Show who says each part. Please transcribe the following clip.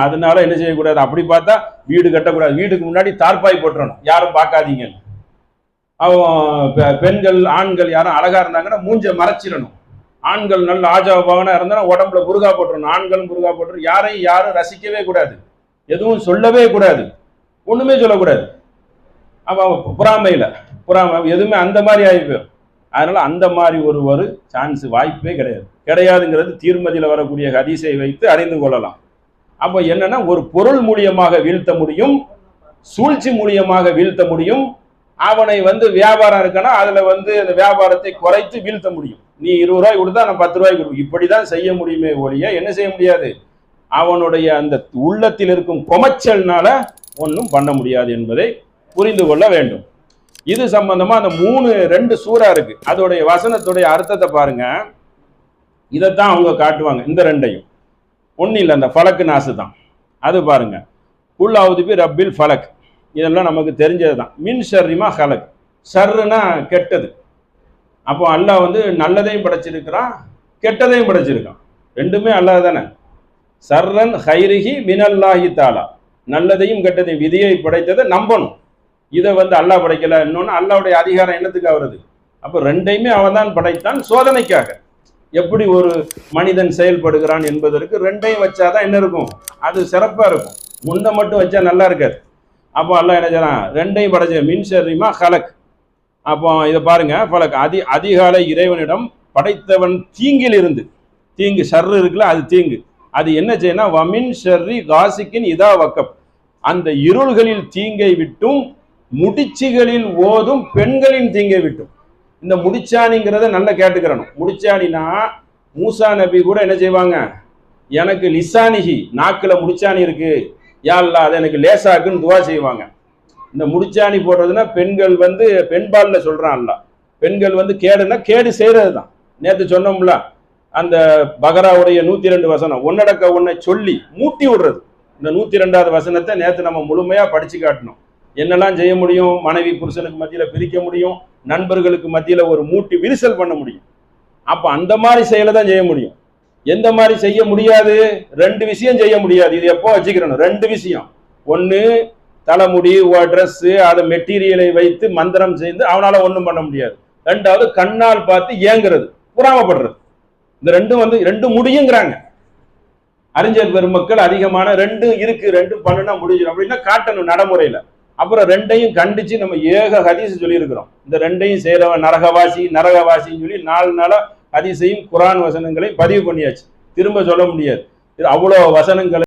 Speaker 1: அதனால என்ன செய்யக்கூடாது, அப்படி பார்த்தா வீடு கட்டக்கூடாது, வீட்டுக்கு முன்னாடி தார்பாய் போட்டுறணும், யாரும் பார்க்காதீங்க. அவன் பெண்கள் ஆண்கள் யாரும் அழகா இருந்தாங்கன்னா மூஞ்ச மறைச்சிடணும். ஆண்கள் நல்ல ஆஜாபாவனா இருந்தா உடம்புல புருகா போட்டுறணும், ஆண்களும் புருகா போட்டுரும். யாரையும் யாரும் ரசிக்கவே கூடாது, எதுவும் சொல்லவே கூடாது, ஒண்ணுமே சொல்லக்கூடாது. அவன் பொறாமையில எதுவுமே அந்த மாதிரி ஆகிப்போம். அதனால அந்த மாதிரி ஒரு சான்ஸ் வாய்ப்பே கிடையாதுங்கிறது தீர்மதியில் வரக்கூடிய ஹதீஸை வைத்து அறிந்து கொள்ளலாம். அப்போ என்னன்னா, ஒரு பொருள் மூலியமாக வீழ்த்த முடியும், சூழ்ச்சி மூலியமாக வீழ்த்த முடியும். அவனை வியாபாரம் இருக்கனா அதுல அந்த வியாபாரத்தை குறைத்து வீழ்த்த முடியும். நீ 20 ரூபாய் கொடுத்தா நான் 10 ரூபாய்க்கு கொடுக்கும், இப்படிதான் செய்ய முடியுமே ஒழிய என்ன செய்ய முடியாது, அவனுடைய அந்த உள்ளத்தில் இருக்கும் கொமச்சல்னால ஒன்றும் பண்ண முடியாது என்பதை புரிந்து கொள்ள வேண்டும். இது சம்பந்தமா அந்த 2 சூறா இருக்கு, அதோடைய வசனத்துடைய அர்த்தத்தை பாருங்க. இதைத்தான் அவங்க காட்டுவாங்க, இந்த 2ஐயும். ஒன்னும் இல்லை, அந்த ஃபலக்கு நாசு தான். அது பாருங்க, குல் அவுது பி ரப்பில் ஃபலக், இதெல்லாம் நமக்கு தெரிஞ்சது தான். மின் ஷர்ரிமா ஹலக், ஷர்ருனா கெட்டது. அப்போ அல்லாஹ் நல்லதையும் படைச்சிருக்கிறான், கெட்டதையும் படைச்சிருக்கான். ரெண்டுமே அல்லாஹ் தானே. சர்ரன் ஹைரிஹி மினல்லாஹி தாலா, நல்லதையும் கெட்டதையும் விதியை படைத்ததை நம்பணும். இதை அல்லாஹ் படைக்கல, இன்னொன்று அல்லாஹ்வுடைய அதிகாரம் என்னத்துக்கு வருது? அப்போ ரெண்டையுமே அவன் தான் படைத்தான், சோதனைக்காக. எப்படி ஒரு மனிதன் செயல்படுகிறான் என்பதற்கு ரெண்டையும் வச்சாதான் என்ன இருக்கும், அது சிறப்பா இருக்கும். முன்ன மட்டும் வச்சா நல்லா இருக்காது. அப்போ அல்லாஹ் என்ன செய்யலாம், ரெண்டையும் படைச்ச. மின் ஷர்ரிமா ஹலக். அப்போ இதை பாருங்க, ஃபலக் அதிகாலை இறைவனிடம் படைத்தவன் தீங்கில் இருந்து. தீங்கு ஷர்ரு இருக்குல்ல, அது தீங்கு. அது என்ன செய்யணும், வமின் ஷர்ரி காசிக்கின் இதா வக்கப், அந்த இருள்களில் தீங்கை விட்டும் முடிச்சுகளில் ஓதும் பெண்களின் தீங்கை விட்டும். இந்த முடிச்சானிங்கிறத நல்லா கேட்டுக்கிறணும். முடிச்சானினா மூசா நபி கூட என்ன செய்வாங்க, எனக்கு லிசானிஹி, நாக்குல முடிச்சானி இருக்கு, யா அல்லாஹ் அதை எனக்கு லேசாக்குன்னு துவா செய்வாங்க. இந்த முடிச்சாணி போடுறதுன்னா பெண்கள் பெண்பால்ல சொல்றான் அல்லாஹ். பெண்கள் கேடுன்னா கேடு செய்யறது தான். நேற்று சொன்னோம்ல, அந்த பகராவுடைய 102 வசனம் ஒன்னடக்க ஒன்னை சொல்லி மூட்டி விடுறது. இந்த 102வது வசனத்தை நேற்று நம்ம முழுமையா படிச்சு காட்டணும். என்னெல்லாம் செய்ய முடியும், மனைவி புருஷனுக்கு மத்தியில பிரிக்க முடியும், நண்பர்களுக்கு மத்தியில ஒரு மூட்டி விரிசல் பண்ண முடியும். அப்ப அந்த மாதிரி செயலை தான் செய்ய முடியும். எந்த மாதிரி செய்ய முடியாது, 2 விஷயம் செய்ய முடியாது. இது எப்போ வச்சுக்கிறணும், 2 விஷயம். ஒன்னு தலைமுடி, ட்ரெஸ், அதை மெட்டீரியலை வைத்து மந்திரம் செய்து அவனால ஒன்றும் பண்ண முடியாது. 2வது கண்ணால் பார்த்து ஏங்குறது, புறாமப்படுறது. இந்த 2 முடியுங்கிறாங்க அறிஞர் பெருமக்கள். அதிகமான 2 இருக்கு, 2 பண்ணுனா முடிஞ்சிடும் அப்படின்னா காட்டணும் நடைமுறையில. அப்புறம் 2ஐயும் கண்டிச்சு நம்ம ஏக ஹதீஸ் சொல்லி இருக்கிறோம். இந்த 2ஐயும் செய்யறவன் நரகவாசின்னு சொல்லி 4 நாளா ஹதீஸையும் குரான் வசனங்களையும் பதிவு பண்ணியாச்சு. திரும்ப சொல்ல முடியாது, அவ்வளோ வசனங்களை